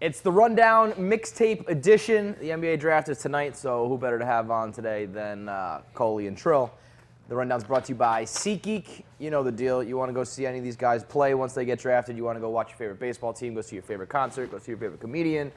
It's the Rundown mixtape edition. The NBA draft is tonight, so who better to have on today than Coley and Trill. The Rundown's brought to you by SeatGeek. You know the deal. You want to go see any of these guys play once they get drafted. You want to go watch your favorite baseball team, go see your favorite concert, go see your favorite comedian,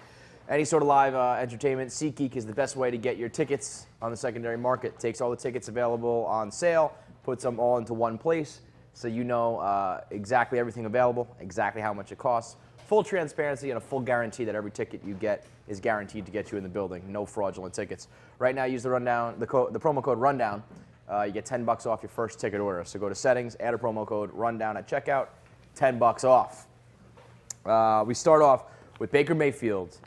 any sort of live entertainment. SeatGeek is the best way to get your tickets on the secondary market. Takes all the tickets available on sale, puts them all into one place, so you know exactly everything available, exactly how much it costs. Full transparency and a full guarantee that every ticket you get is guaranteed to get you in the building. No fraudulent tickets. Right now, use the Rundown, the promo code Rundown. You get $10 off your first ticket order. So go to settings, add a promo code Rundown at checkout, $10 off. We start off with Baker Mayfield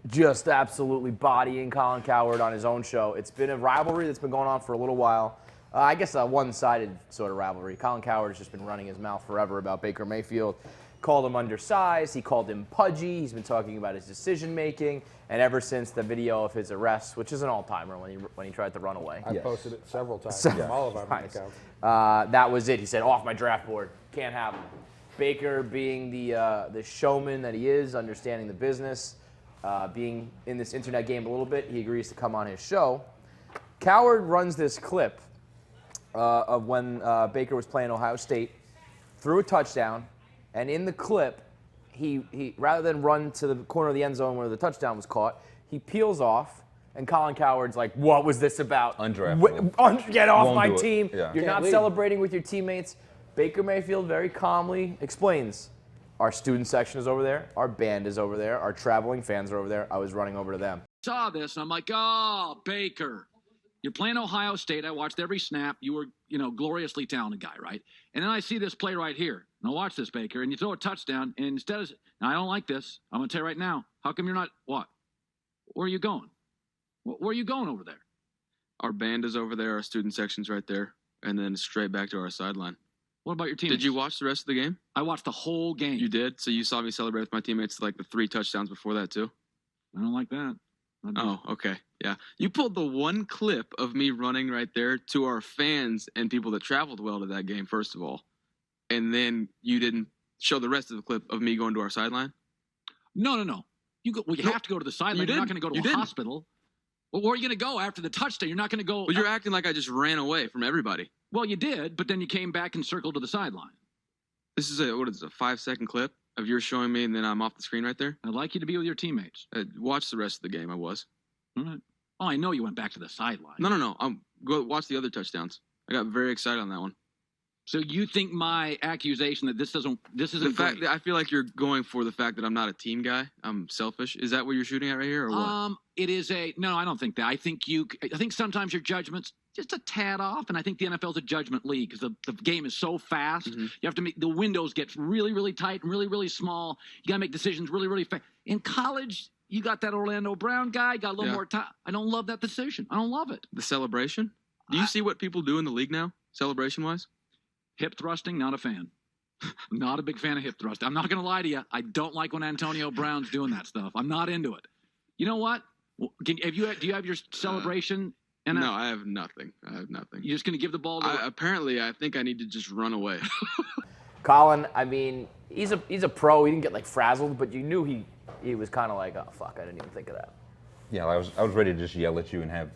just absolutely bodying Colin Cowherd on his own show. It's been a rivalry that's been going on for a little while. I guess a one-sided sort of rivalry. Colin Cowherd has just been running his mouth forever about Baker Mayfield. Called him undersized. He called him pudgy. He's been talking about his decision-making. And ever since the video of his arrest, which is an all-timer when he tried to run away. I posted it several times from all of our times. accounts. That was it. He said, off my draft board. Can't have him. Baker being the showman that he is, understanding the business, being in this internet game a little bit, he agrees to come on his show. Cowherd runs this clip of when Baker was playing Ohio State, threw a touchdown, and in the clip, he rather than run to the corner of the end zone where the touchdown was caught, he peels off, and Colin Cowherd's like, what was this about? Undrafted. Get off my team. Yeah. You're not celebrating with your teammates. Baker Mayfield very calmly explains, our student section is over there, our band is over there, our traveling fans are over there. I was running over to them. Saw this, and I'm like, oh, Baker. You're playing Ohio State. I watched every snap. You were, gloriously talented guy, right? And then I see this play right here. Now watch this, Baker. And you throw a touchdown, and instead of, now I don't like this. I'm going to tell you right now. How come you're not, what? Where are you going? Where are you going over there? Our band is over there. Our student section's right there. And then straight back to our sideline. What about your team? Did you watch the rest of the game? I watched the whole game. You did? So you saw me celebrate with my teammates like the 3 touchdowns before that, too? I don't like that. Oh, okay. Yeah. You pulled the one clip of me running right there to our fans and people that traveled well to that game, first of all. And then you didn't show the rest of the clip of me going to our sideline? No. You have to go to the sideline. You're not going to go to a hospital. Well, where are you going to go after the touchdown? You're not going to go. Well, you're acting like I just ran away from everybody. Well, you did, but then you came back and circled to the sideline. This is a 5-second clip of yours showing me, and then I'm off the screen right there? I'd like you to be with your teammates. Watch the rest of the game. I was. All right. Oh, I know you went back to the sideline. No. Go watch the other touchdowns. I got very excited on that one. So you think my accusation that this isn't the fact that I feel like you're going for the fact that I'm not a team guy. I'm selfish. Is that what you're shooting at right here, or what? It is no, I don't think that. I think sometimes your judgment's just a tad off, and I think the NFL's a judgment league because the game is so fast. Mm-hmm. You have to make the windows get really, really tight and really, really small. You got to make decisions really, really fast. In college, you got that Orlando Brown guy, got a little more time. I don't love that decision. I don't love it. The celebration? Do you see what people do in the league now, celebration-wise? Hip thrusting, not a fan. Not a big fan of hip thrusting. I'm not going to lie to you. I don't like when Antonio Brown's doing that stuff. I'm not into it. You know what? Do you have your celebration? No, I have nothing. You're just going to give the ball to apparently, I think I need to just run away. Colin, I mean, he's a pro. He didn't get frazzled, but you knew he was kind of like, oh fuck, I didn't even think of that. Yeah, I was ready to just yell at you and have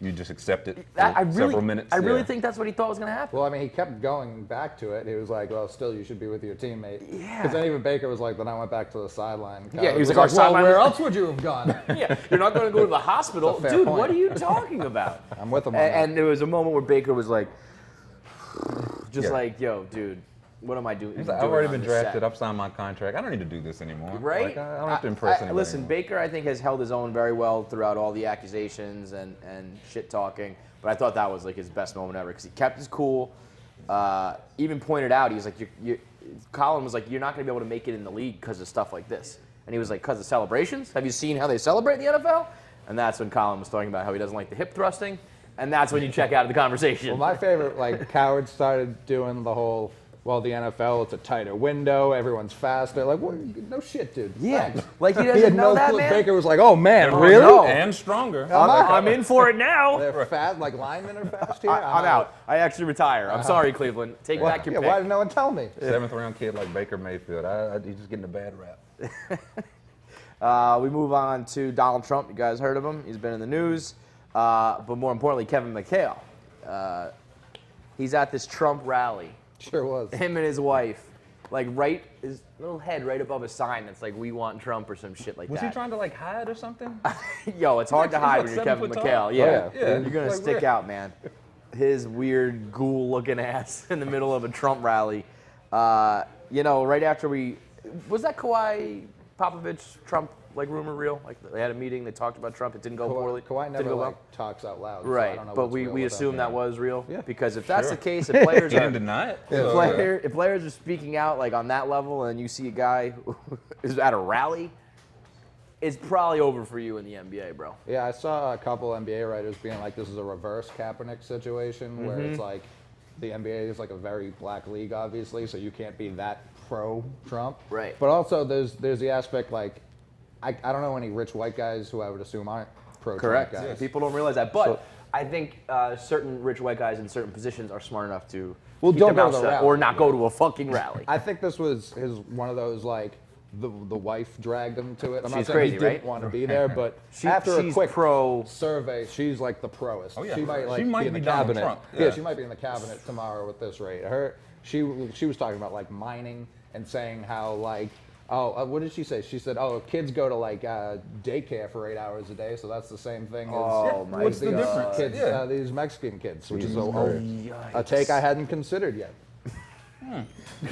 you just accept it several minutes. I really think that's what he thought was going to happen. Well, I mean, he kept going back to it. He was like, well, still, you should be with your teammate. Yeah. Because then even Baker was like, then I went back to the sideline. Yeah, he was like, well, where else would you have gone? Yeah, you're not going to go to the hospital. Dude, point. What are you talking about? I'm with him on that. And there was a moment where Baker was like, like, yo, dude, what am I doing? I've already been drafted. I've signed my contract. I don't need to do this anymore. Right? I don't have to impress anybody. Listen, anymore. Baker, I think, has held his own very well throughout all the accusations and shit talking. But I thought that was his best moment ever because he kept his cool. Even pointed out, he was like, Colin was like, you're not going to be able to make it in the league because of stuff like this. And he was like, because of celebrations? Have you seen how they celebrate in the NFL? And that's when Colin was talking about how he doesn't like the hip thrusting. And that's when you check out of the conversation. Well, my favorite, Cowherd started doing the whole, well, the NFL, it's a tighter window, everyone's faster. Like, what? No shit, dude. Yeah, Thanks. like he He doesn't had know no that, clue. man. Baker was like, oh, man, Oh, really? no. And stronger. I'm in for it now. They're fast, like linemen are fast here? I'm out. I actually retire. I'm sorry, Cleveland. Take back your Yeah, pick. why didn't no one tell me? 7th round kid like Baker Mayfield. He's just getting a bad rap. We move on to Donald Trump. You guys heard of him. He's been in the news. But more importantly, Kevin McHale. He's at this Trump rally. Sure was. Him and his wife. Like right, his little head right above a sign that's like, "We want Trump" or some shit like Was that. he trying to like hide or something? Yo, it's hard to He's hide like when you're 7 Kevin foot McHale. tall. Yeah. Yeah. You're gonna Like, stick out, man. His weird ghoul-looking ass in the middle of a Trump rally. Right after was that Kawhi Popovich Trump like rumor real? Like they had a meeting, they talked about Trump. It didn't go poorly. Kawhi Didn't never go like talks out loud. So I Right, don't know but what's real we with assume that him. was real. Yeah. Because if that's Sure. the case, if players He are didn't deny it. If, So, if players are speaking out like on that level, and you see a guy who is at a rally, it's probably over for you in the NBA, bro. Yeah, I saw a couple NBA writers being like, this is a reverse Kaepernick situation where it's like the NBA is like a very black league, obviously, so you can't be that pro-Trump. Right. But also there's the aspect like, I don't know any rich white guys who I would assume aren't pro-Trump Correct. guys. People don't realize that, but So- I think certain rich white guys in certain positions are smart enough to Well, keep don't their go to mouth the shut rally. or not go to a fucking rally. I think this was one of those like the wife dragged him to it. I'm not She's saying crazy, he didn't right? want to be there, but She's after a quick pro. survey, she's like the proest. Oh, yeah. She might like She might be in the be Donald cabinet. Trump. Yeah. Yeah. She might be in the cabinet tomorrow with this rate. She was talking about like mining and saying how like what did she say? She said, kids go to like daycare for 8 hours a day, so that's the same thing as my What's the these difference? kids, Yeah. these Mexican kids, which is Jesus a take I hadn't considered yet.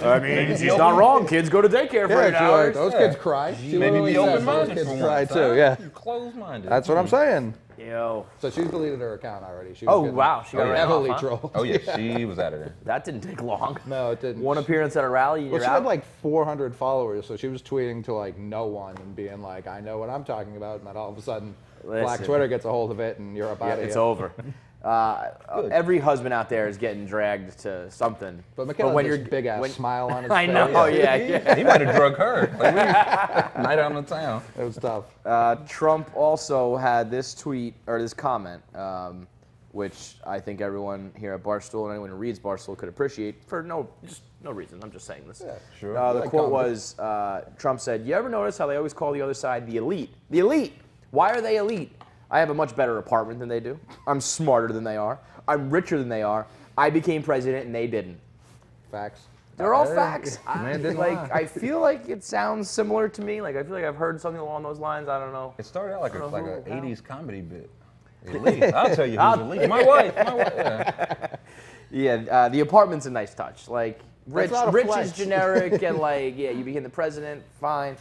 I mean, she's not wrong. Kids go to daycare for 8 she's like, hours. those kids cry. She Maybe literally be says open-minded those kids for cry once. too. huh? Yeah, You're closed-minded. that's what I'm saying. Yo, So she's deleted her account already. She Oh, was getting wow, she got rid of it, heavily huh? trolled. Oh yeah, she was out of there. that didn't take long. No, it didn't. One appearance at a rally, and Well, you're she out. had like 400 followers, so she was tweeting to like no one and being like, "I know what I'm talking about," and then all of a sudden, Black Listen. Twitter gets a hold of it, and you're up yeah, out of here. it's over. Every husband out there is getting dragged to something. But McKenna when had this you're big ass smile on his I face. know, yeah. He might have drugged her. Like, night out in the town. It was tough. Trump also had this tweet or this comment, which I think everyone here at Barstool and anyone who reads Barstool could appreciate for no reason. I'm just saying this. Yeah, sure. The Like quote comments. was, Trump said, "You ever notice how they always call the other side the elite? The elite. Why are they elite? I have a much better apartment than they do. I'm smarter than they are. I'm richer than they are. I became president and they didn't." Facts. They're all facts. Man didn't lie. I feel like it sounds similar to me. Like I feel like I've heard something along those lines. I don't know. It started out like I a don't like know an how. 80s comedy bit. Elite. I'll tell you who's elite. My wife. Yeah. Yeah, the apartment's a nice touch. Like rich not a is flex. generic and like you became the president, fine.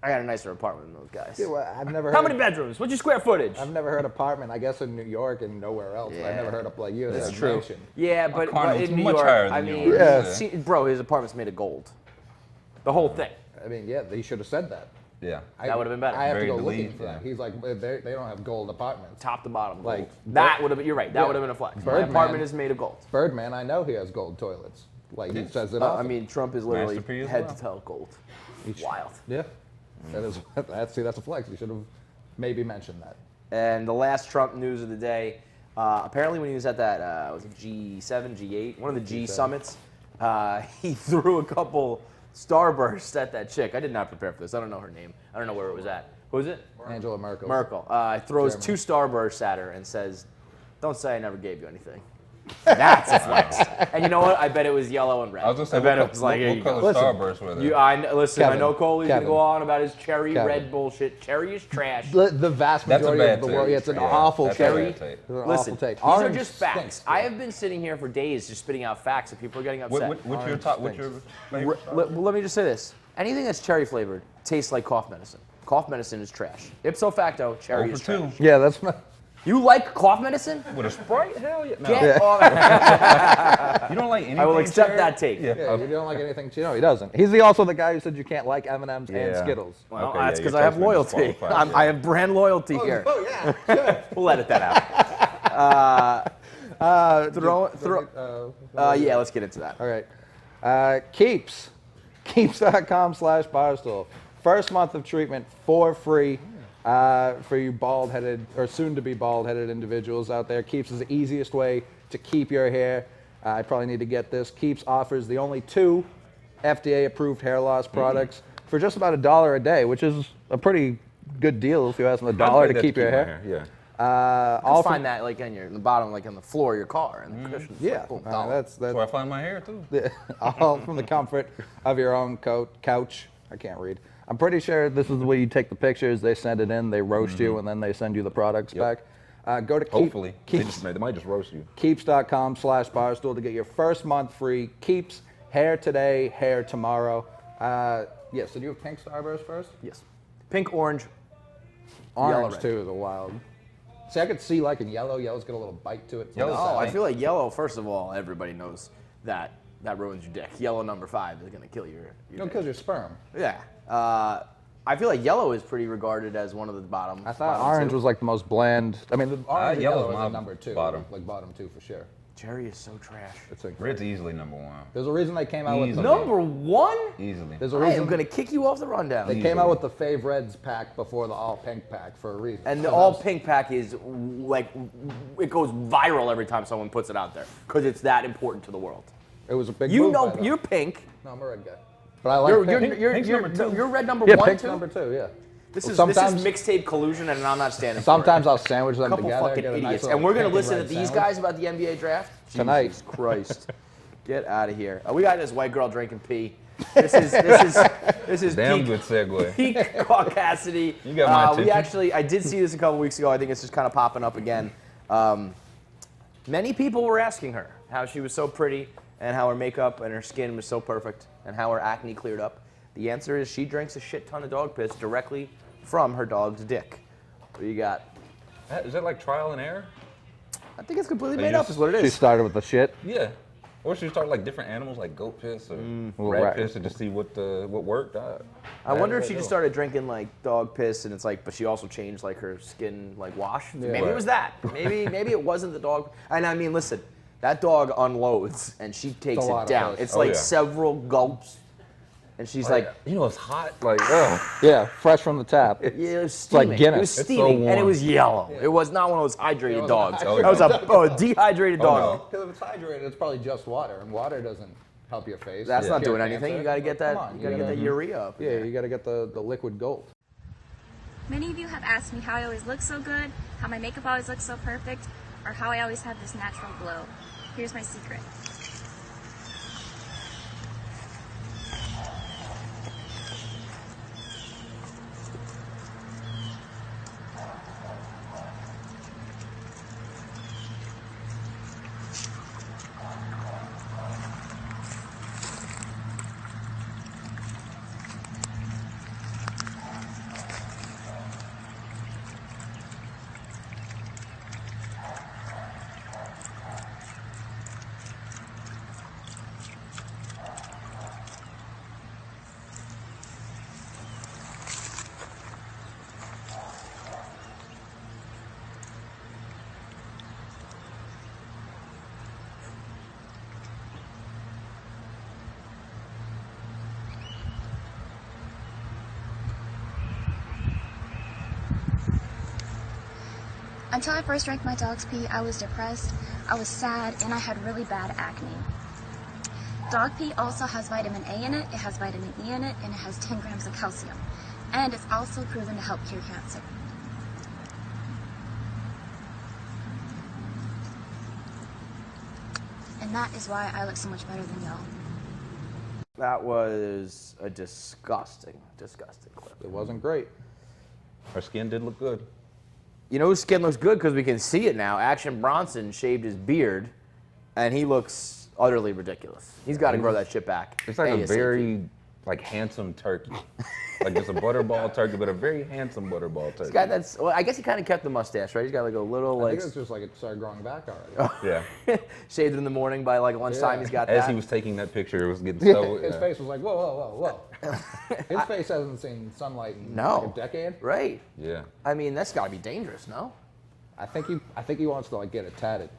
I got a nicer apartment than those guys. Yeah, well, I've never How heard. many bedrooms? What's your square footage? I've never heard apartment. I guess in New York and nowhere else. But I've never heard of like you. That's said true. mansion. Yeah, but Cardinals in New much York, higher than I New mean, York. Yeah. see, bro, his apartment's made of gold. The whole thing. I mean, yeah, they should have said that. Yeah. That would've been better. I have to Buried go the looking lead, for that. yeah. He's like, they don't have gold apartments. Top to bottom. Like, Gold. That would have been. You're right. That Yeah. would have been a flex. My Birdman. apartment is made of gold. Birdman, I know he has gold toilets. Like he says it. I often. mean, Trump is literally Master P as head well. to toe gold. Wild. Yeah, that is. That's a flex. You should have maybe mentioned that. And the last Trump news of the day, apparently when he was at that, was it G7, G8, one of the G G7. summits, he threw a couple starbursts at that chick. I did not prepare for this. I don't know her name. I don't know where it was at. Who was it? Angela Merkel. Merkel. Throws Germany. 2 starbursts at her and says, "Don't say I never gave you anything." That's a flex. And you know what? I bet it was yellow and red. I was gonna say, I bet what, it was like, here what you color go. Listen, Starburst were there? Listen, I Kevin, know Coley's going to Kevin. go on about his cherry Kevin. red bullshit. Cherry is trash. The vast That's a majority bad of the take. world. Yeah, it's an Yeah, awful that's a take. bad It's take. an Listen, awful take. these are Orange just facts. stinks. I have been sitting here for days just spitting out facts and people are getting upset. What's your top? What's your favorite? Let me just say this. Anything that's cherry flavored tastes like cough medicine. Cough medicine is trash. Ipso facto, cherry is trash. Yeah, that's my. You like cough medicine? With a Sprite? Hell yeah. No. Get off. You don't like anything? I will accept cherry? that take. Yeah. Yeah, you don't like anything. No, he doesn't. He's also the guy who said you can't like M&Ms and Yeah. Skittles. Well, Okay, that's yeah, because your I have taste buds loyalty. disqualified, yeah. I have brand loyalty here. Oh yeah. We'll edit that out. Yeah, let's get into that. All right. Keeps. Keeps.com/Barstool. First month of treatment for free for you bald-headed or soon-to-be bald-headed individuals out there. Keeps is the easiest way to keep your hair. I probably need to get this. Keeps offers the only 2 FDA-approved hair loss products for just about $1 a day, which is a pretty good deal if you ask them $1 to keep your hair. Yeah. I'll find that like in the bottom, like on the floor of your car, and the cushions. Yeah, Boom, that's That's where I find my hair too. all from the comfort of your own couch. I can't read. I'm pretty sure this is the way you take the pictures. They send it in, they roast you, and then they send you the products back. Go to Hopefully. Keeps. They might just roast you. Keeps.com/Barstool to get your first month free. Keeps, hair today, hair tomorrow. Yes, so do you have pink Starburst first? Yes. Pink, orange, Orange yellow, red. too is a wild. See, I could see like in yellow. Yellow's got a little bite to it. Yellow's Oh, I Same. feel like yellow, first of all, everybody knows that ruins your dick. Yellow number 5 is going to kill your No, dick. because your sperm. Yeah. I feel like yellow is pretty regarded as one of the bottom. I thought bottom orange 2. was like the most bland. I mean, the orange and yellow's yellow is my like number 2. bottom. Like bottom 2 for sure. Cherry is so trash. It's like, Red's easily number 1. there's a reason they came out with the, Easily. Number 1? Easily. there's a I am reason going to kick you off the rundown. they came out with the Fave Reds pack before the all pink pack for a reason. And the So all that's- pink pack is like, it goes viral every time someone puts it out there because it's that important to the world. It was a big. You move know, by them. you're pink. No, I'm a red guy. But I like pink. Pink's number 2. You're red number Yeah, 1 pink's too. number 2. Yeah. This is sometimes- mixtape collusion, and I'm not standing Sometimes for it. I'll sandwich them Couple together. fucking get a nice idiots, little and we're gonna pink listen to red these sandwich. guys about the NBA draft Tonight. Jesus Christ, get out of here. We got this white girl drinking pee. This is Damn peak, good segue. peak caucasity. You got my We attention. actually, I did see this a couple weeks ago. I think it's just kind of popping up again. Many people were asking her how she was so pretty and how her makeup and her skin was so perfect and how her acne cleared up. The answer is she drinks a shit ton of dog piss directly from her dog's dick. What do you got? Is that like trial and error? I think it's completely They made up just- is what it She is. started with the shit. Yeah. Or should you start like different animals like goat piss or Well, rat right. piss and just see what worked? I wonder if she just started drinking like dog piss and it's like, but she also changed like her skin like wash. Maybe it Right. was that. Maybe it wasn't the dog. And I mean, listen, that dog unloads and she takes lot it of down. piss. It's Oh, like yeah. several gulps, and she's like, you know, it's hot. Like, oh. Yeah, fresh from the tap. yeah, it was like steaming. Guinness. It was It's so steaming, and it warm. was yellow. It was not one of those hydrated wasn't dogs. hydrated. That was a dehydrated dog. Because if it's hydrated, it's probably just water, and water doesn't help your face. That's Cure not doing cancer. anything. You got to get that. Come on, You got to get that urea up. in Yeah, there. you got to get the liquid gold. Many of you have asked me how I always look so good, how my makeup always looks so perfect, or how I always have this natural glow. Here's my secret. Until I first drank my dog's pee, I was depressed, I was sad, and I had really bad acne. Dog pee also has vitamin A in it, it has vitamin E in it, and it has 10 grams of calcium. And it's also proven to help cure cancer. And that is why I look so much better than y'all. That was a disgusting clip. It wasn't great. Her skin did look good. You know whose skin looks good because we can see it now. Action Bronson shaved his beard, and he looks utterly ridiculous. He's got to grow that shit back. It's like ASAP. a very handsome turkey. Like just a butterball turkey, but a very handsome butterball turkey. This guy well, I guess he kind of kept the mustache, right? He's got like a little I like think it's just like it started growing back already. Yeah. shaved in the morning by like lunchtime. Yeah. He's got As that. he was taking that picture, it was getting so. His face was like, whoa, whoa, whoa, whoa. His face hasn't seen sunlight in No. like a decade. Right. Yeah. I mean, that's got to be dangerous, no? I think he wants to like get it tatted.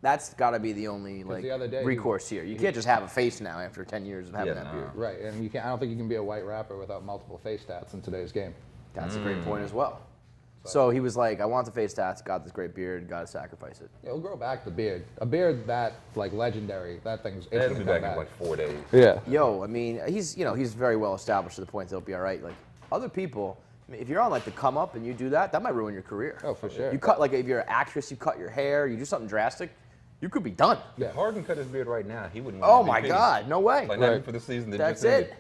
That's got to be the only like the other day recourse here. You can't just have a face now after 10 years of having that beard. Right, and you can't. I don't think you can be a white rapper without multiple face tats in today's game. That's a great point as well. So he was like, I want the face tats, got this great beard, got to sacrifice it. Yeah, we'll grow back the beard. A beard that like legendary. That thing's It'll itching be to come back in back. like 4 days. Yeah. Yo, I mean, he's very well established to the point that he'll be all right. Like other people, I mean, if you're on like the come up and you do that, that might ruin your career. Oh, for sure. You cut like if you're an actress, you cut your hair, you do something drastic, you could be done. If Harden cut his beard right now, he wouldn't. Oh win my MVP. God, no way. Like not even for the season that That's just ended. it.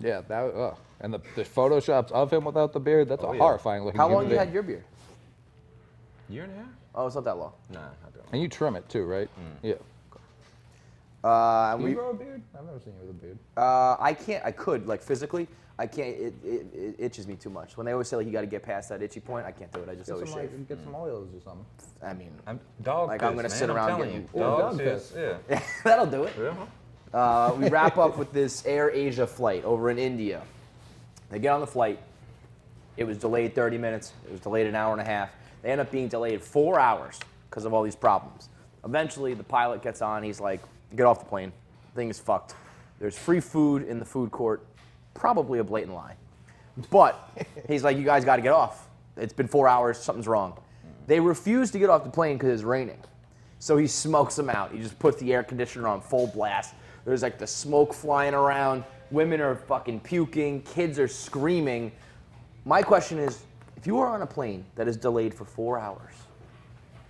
Yeah, that. And the photoshops of him without the beard. That's a horrifying looking. How human long you being. had your beard? Year and a half? Oh, it's not that long. Nah, I don't. And you trim it too, right? Yeah. And Do we, you grow a beard? I've never seen you with a beard. I can't. I could like physically. I can't. It itches me too much. When they always say like you got to get past that itchy point, I can't do it. I just always shave. Get some oils or something. I mean, Dog like piss, I'm gonna man, sit I'm around telling getting. you. Dog piss. Yeah. That'll do it. Yeah. We wrap up with this Air Asia flight over in India. They get on the flight. It was delayed 30 minutes. It was delayed an hour and a half. They end up being delayed 4 hours because of all these problems. Eventually, the pilot gets on. He's like, get off the plane. The thing is fucked. There's free food in the food court. Probably a blatant lie. But he's like, you guys got to get off. It's been 4 hours. Something's wrong. They refuse to get off the plane because it's raining. So he smokes them out. He just puts the air conditioner on full blast. There's like the smoke flying around. Women are fucking puking. Kids are screaming. My question is, if you are on a plane that is delayed for 4 hours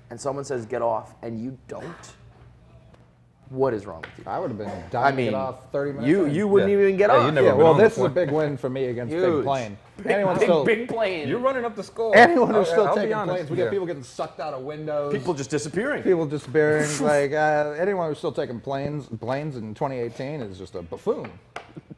and someone says get off and you don't, what is wrong with you? I would have been dying to get off 30 minutes. You wouldn't even get off. you never Yeah, been well, on the this is a plane. big win for me against Big Huge. Plane. Big plane. You're running up the score. Anyone who's still I'll be taking honest. planes, we get people getting sucked out of windows. People just disappearing. People disappearing. Like anyone who's still taking planes in 2018 is just a buffoon.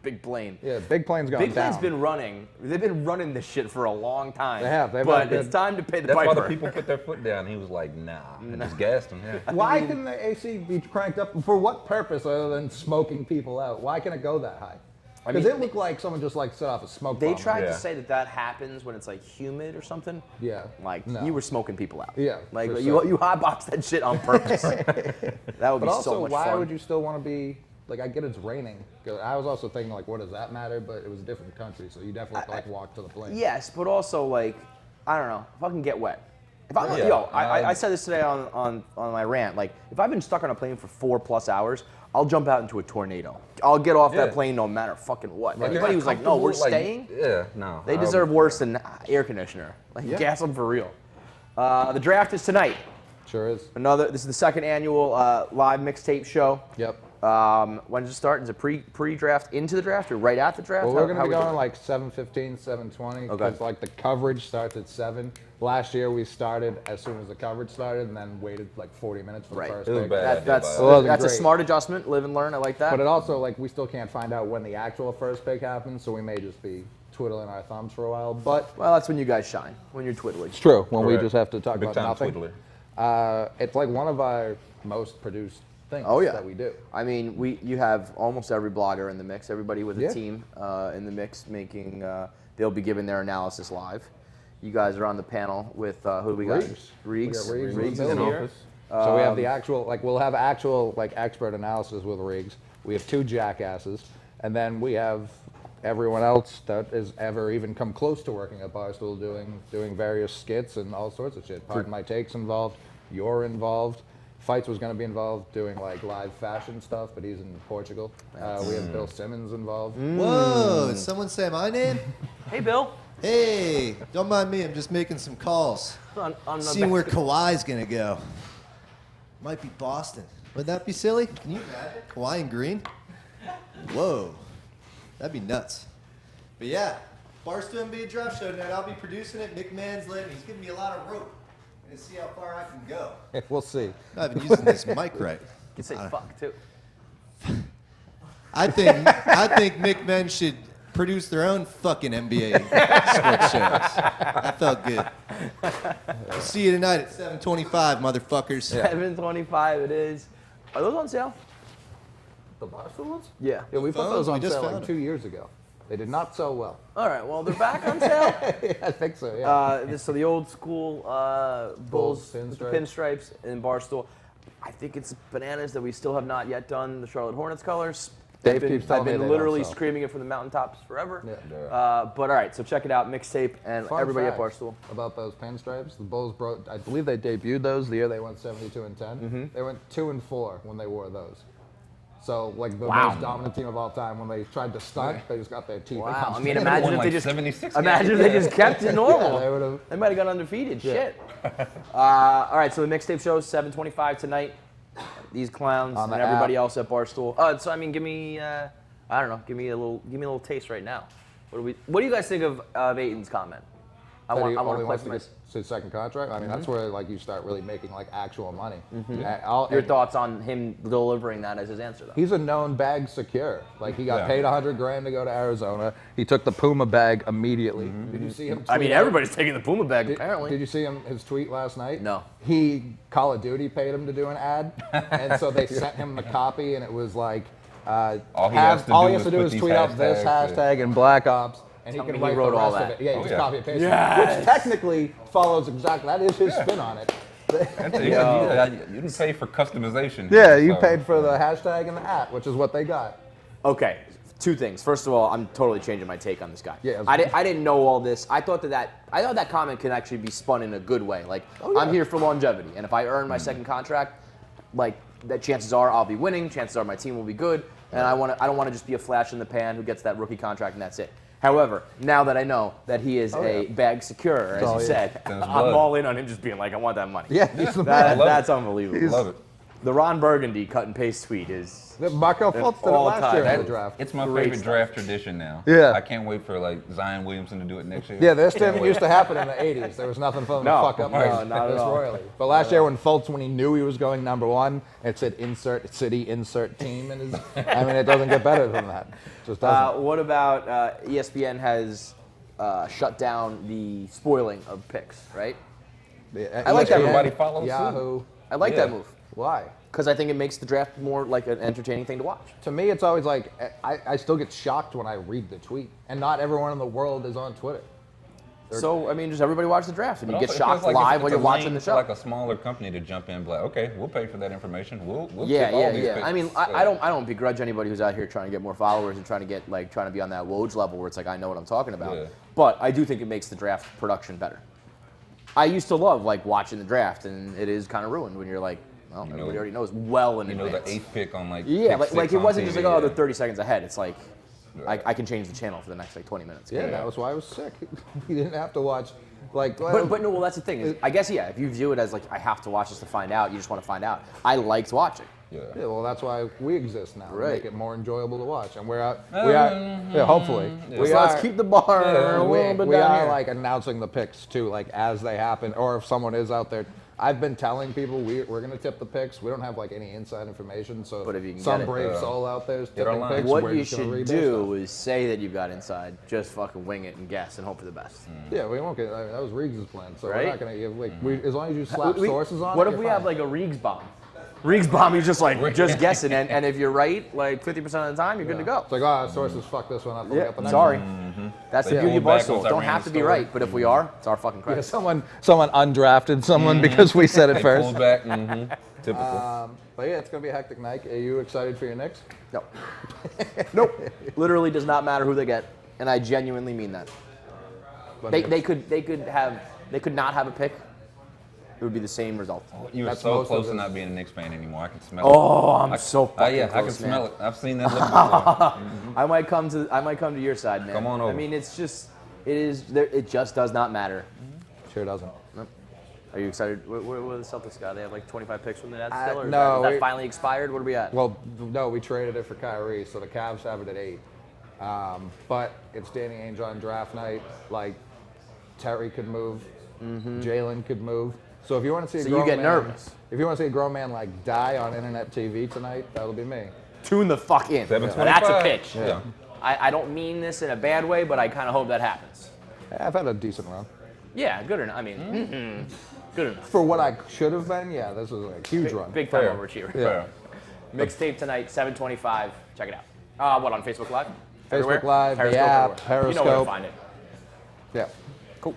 Big plane. Yeah, Big Plane's gone Big down. Plane's been running. They've been running this shit for a long time. They have. They've but had it's good- time to pay the That's why piper. the people put their foot down. He was like, nah. And just gassed him. Yeah. Why can the AC be cranked up? For what purpose other than smoking people out? Why can it go that high? Because it looked like someone just like set off a smoke They bomb. tried Yeah. to say that happens when it's like humid or something. Yeah. Like No. you were smoking people out. Yeah, Like for you sure. you hotboxed that shit on purpose. That would But be also, so much why fun. would you still want to be, like, I get it's raining. 'Cause I was also thinking, like, what does that matter? But it was a different country, so you definitely have to, like, walk to the plane. Yes, but also like, I don't know, if I can get wet. If I'm Yeah. yo, I said this today on my rant. Like, if I've been stuck on a plane for 4+ hours, I'll jump out into a tornado. I'll get off that Yeah. plane no matter fucking what. Like, Anybody who's like, no, we're comfortable, like, staying. Yeah, no. They deserve worse than air conditioner. Like, gas them for real. The draft is tonight. Sure is. This is the second annual live mixtape show. Yep. When does it start? Is it pre-draft into the draft or right at the draft? Well, we're going to How be we doing? going like 7:15, 7:20, Okay. because like the coverage starts at 7. Last year we started as soon as the coverage started, and then waited like 40 minutes for Right. the first It was pick. bad. That's It wasn't that's a great. smart adjustment. Live and learn. I like that. But it also, like, we still can't find out when the actual first pick happens, so we may just be twiddling our thumbs for a while. But Well, that's when you guys shine, when you're twiddling. it's true when we Correct. just have to talk Big about time nothing. twiddler. It's like one of our most produced things Oh yeah, that we do. I mean, you have almost every blogger in the mix. Everybody with a Yeah. team in the mix, making. They'll be giving their analysis live. You guys are on the panel with who do we got? Reeves. Reeves. We got Reeves Reeves in is the here. office. So we have the actual, like, we'll have actual, like, expert analysis with Riggs. We have 2 jackasses, and then we have everyone else that has ever even come close to working at Barstool doing various skits and all sorts of shit. Pardon My Take's involved. You're involved. Fights was going to be involved doing like live fashion stuff, but he's in Portugal. We have Bill Simmons involved. Whoa, did someone say my name? Hey, Bill. Hey, don't mind me, I'm just making some calls. On the Seeing where back- Kawhi's gonna go. Might be Boston. Would that be silly? Can you imagine? Kawhi in green? Whoa, that'd be nuts. But yeah, Barstool NBA Draft Show tonight. I'll be producing it. Nick Mann's letting me. He's giving me a lot of rope. And see how far I can go. We'll see. I've been using this mic right. You can say fuck too. I think Mick Men should produce their own fucking NBA sports shows. That felt good. We'll see you tonight at 7:25, motherfuckers. 7:25 it is. Are those on sale? The Barstool ones? Yeah. Yeah, we put Phones, those we on just sale found like it. 2 years ago. They did not sell well. All right. Well, they're back on sale. I think so, yeah. So the old school Bulls Bulls, with the pinstripes. pinstripes in Barstool. I think it's bananas that we still have not yet done the Charlotte Hornets colors. Dave keeps telling I've me been they literally don't, so. screaming it from the mountaintops forever. Yeah. But all right, so check it out, Mixtape and Fun everybody fact at Barstool. about those pinstripes. The Bulls broke. I believe they debuted those the year they went 72 and 10. Mm-hmm. They went 2 and 4 when they wore those. So like the Wow. most dominant team of all time. When they tried to stunt, they just got their teeth. Wow, I mean, They imagine won if like they just 76 imagine if games. they just kept it normal. they would've- They might have gone undefeated. Yeah. Shit. All right, so the Mixtape show is 7:25 tonight. These clowns On and the everybody app. else at Barstool. So I mean, give me I don't know, give me a little taste right now. What do you guys think of Aiton's comment? I that want he to only play wants for to my. get his second contract. I mean, that's where like you start really making like actual money. Your And thoughts on him delivering that as his answer, though? He's a known bag secure. Like he got Yeah. paid $100,000 to go to Arizona. He took the Puma bag immediately. Did you see him? I mean, tweet out- everybody's taking the Puma bag, apparently. Did you see his tweet last night? No. Call of Duty paid him to do an ad, and so they sent him the copy, and it was like, All he has to do is put tweet these out this hashtags, hashtag and Black Ops, and Tell he me can he write wrote the all rest of that. it. Yeah, Oh, he just yeah. copy and paste Yes. it, which technically follows exactly. That is his spin on it. You didn't pay for customization. Yeah, you so- paid for the hashtag and the at, which is what they got. Okay, two things. First of all, I'm totally changing my take on this guy. Yeah, I didn't know all this. I thought that comment can actually be spun in a good way. Like, I'm here for longevity, and if I earn my second contract, like that, chances are I'll be winning. Chances are my team will be good, and I don't want to just be a flash in the pan who gets that rookie contract and that's it. However, now that I know that he is a bag secure, as all you he said, Then I'm it's blood. all in on him just being like, I want that money. Yeah, he's the man. That's unbelievable. Love it. The Ron Burgundy cut and paste tweet is Markel Fultz did it all last year time. in the draft. It's my Great favorite stuff. draft tradition now. Yeah. I can't wait for like Zion Williamson to do it next year. Yeah, this Can't didn't wait. used to happen in the 80s. There was nothing for them No, to fuck up no, not at this all. royally. But last year when Fultz, when he knew he was going number one, it said insert city, insert team. In his, I mean, it doesn't get better than that. It just doesn't. What about ESPN has shut down the spoiling of picks, right? I like that move. Everybody follows suit. Yahoo. I like Yeah. that move Why? because I think it makes the draft more like an entertaining thing to watch. To me, it's always like, I still get shocked when I read the tweet. And not everyone in the world is on Twitter. So, I mean, just everybody watch the draft and But you get also, it shocked feels like live it's while a you're watching lane the for show. like a smaller company to jump in and be like, okay, we'll pay for that information. We'll Yeah, tip all yeah, these yeah. picks. I mean, I don't begrudge anybody who's out here trying to get more followers and trying to be on that Woj level where it's like I know what I'm talking about. Yeah. But I do think it makes the draft production better. I used to love like watching the draft, and it is kind of ruined when you're like, well, You know- everybody already knows well in You know, advance. the 8th pick on like. Yeah, pick like 6 it on wasn't just TV, like, oh, yeah. they're 30 seconds ahead. It's like Right. I can change the channel for the next like 20 minutes. Yeah, Yeah. that was why I was sick. You didn't have to watch, like, But no, well, that's the thing. Is, I guess, yeah, if you view it as like, I have to watch this to find out, you just want to find out. I liked watching. Yeah. Yeah, well, that's why we exist now. Right. Make it more enjoyable to watch, and we're out. Yeah, hopefully. Yeah. We So are. let's keep the bar a little bit we down are here. like announcing the picks too, like as they happen, or if someone is out there. I've been telling people we're going to tip the picks. We don't have like any inside information, so But if you can some get it. brave Yeah. soul out there is Get our tipping line. picks. What we're you just gonna should read their do is say that you've got inside. Just fucking wing it and guess and hope for the best. stuff. Yeah, we won't get. I mean, that was Riggs' plan, so Right? we're not going to give. Like, as long as you slap We- sources on what it, if we you're have fine. like a Riggs bomb? Riggs bomb, you're just like, just guessing. And if you're right, like 50% of the time, you're good to go. It's like, oh, sources fuck this one up. We'll get the Yeah, next sorry. one. That's the They beauty of pull back Barstool. once I Don't ran have the to be story. right, but if we are, it's our fucking Yeah, credit. someone undrafted someone because we said it They first. pulled back. Typical. But yeah, it's gonna be a hectic night. Are you excited for your Knicks? No. Nope. Literally does not matter who they get, and I genuinely mean that. But They could not have a pick. It would be the same result. You were that's so most of close to it. not being a Knicks fan anymore. I can smell Oh, it. I'm so fucking yeah, I can close, smell man. it. I've seen that look before. I might come to your side, man. Come on over. I mean, it's just it just does not matter. Sure doesn't. Are you excited? What the Celtics got? They have like 25 picks from the net still, or no, is that we- finally expired? What are we at? Well, no, we traded it for Kyrie, so the Cavs have it at 8. But it's Danny Ainge on draft night. Like, Terry could move, Jalen could move. So if you want to see a So you grown get man, nervous. If you want to see a grown man like die on internet TV tonight, that'll be me. Tune the fuck in. 725. That's a pitch. Yeah. I don't mean this in a bad way, but I kind of hope that happens. I've had a decent run. Yeah, good enough. I mean, good enough. For what I should have been, yeah, this was a huge run. Big time Fair. overachiever. Fair. Mixtape tonight, 7:25. Check it out. What on Facebook Live? Facebook Live, the Periscope, app, everywhere. You know where to Periscope. find it. Yeah. Cool.